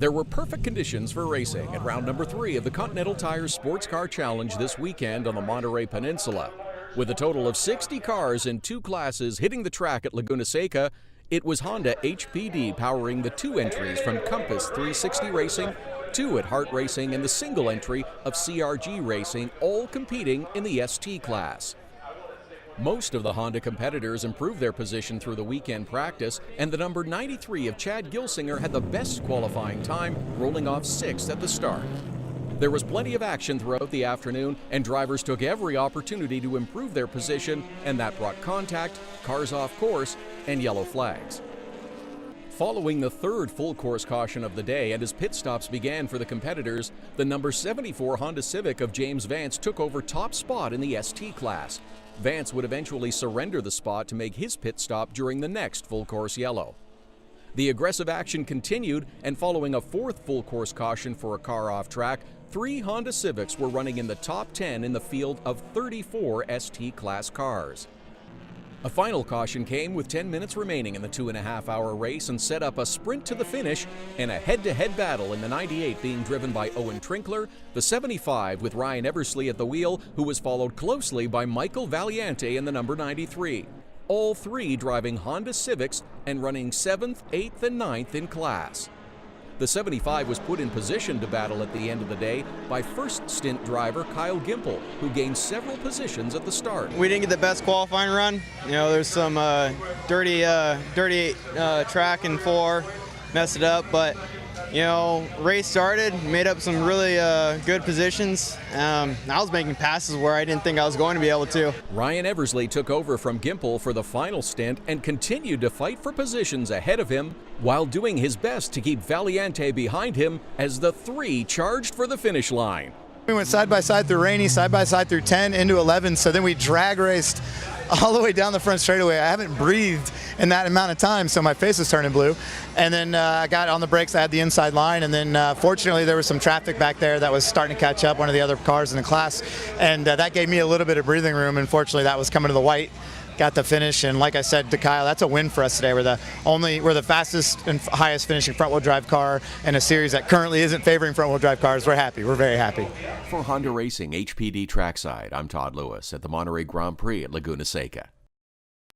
There were perfect conditions for racing at round number 3 of the Continental Tire Sportscar Challenge this weekend on the Monterey Peninsula. With a total of 60 cars in 2 classes hitting the track at Laguna Seca, it was Honda HPD powering the 2 entries from Compass 360 Racing, 2 at Hart Racing, and the single entry of CRG Racing, all competing in the ST class. Most of the Honda competitors improved their position through the weekend practice, and the number 93 of Chad Gilsinger had the best qualifying time, rolling off 6th at the start. There was plenty of action throughout the afternoon, and drivers took every opportunity to improve their position, and that brought contact, cars off course, and yellow flags. Following the 3rd full course caution of the day, and as pit stops began for the competitors, the number 74 Honda Civic of James Vance took over top spot in the ST class. Vance would eventually surrender the spot to make his pit stop during the next full course yellow. The aggressive action continued, and following a 4th full course caution for a car off track, 3 Honda Civics were running in the top 10 in the field of 34 ST class cars. A final caution came with 10 minutes remaining in the 2.5-hour race and set up a sprint to the finish and a head-to-head battle in the 98 being driven by Owen Trinkler, the 75 with Ryan Eversley at the wheel, who was followed closely by Michael Valiante in the number 93. All 3 driving Honda Civics and running 7th, 8th, and 9th in class. The 75 was put in position to battle at the end of the day by first stint driver Kyle Gimple, who gained several positions at the start. We didn't get the best qualifying run. You know, there's some dirty track in 4, messed it up, but you know, race started, made up some really good positions. I was making passes where I didn't think I was going to be able to. Ryan Eversley took over from Gimple for the final stint and continued to fight for positions ahead of him while doing his best to keep Valiante behind him as the 3 charged for the finish line. We went side by side through Rainy, side by side through 10 into 11, so then we drag raced all the way down the front straightaway. I haven't breathed in that amount of time, so my face is turning blue. And then I got on the brakes, I had the inside line, and then fortunately there was some traffic back there that was starting to catch up, one of the other cars in the class, and that gave me a little bit of breathing room, and fortunately that was coming to the white. Got the finish, and like I said to Kyle, that's a win for us today. We're the fastest and highest finishing front-wheel drive car in a series that currently isn't favoring front-wheel drive cars. We're happy. We're very happy. For Honda Racing HPD Trackside, I'm Todd Lewis at the Monterey Grand Prix at Laguna Seca.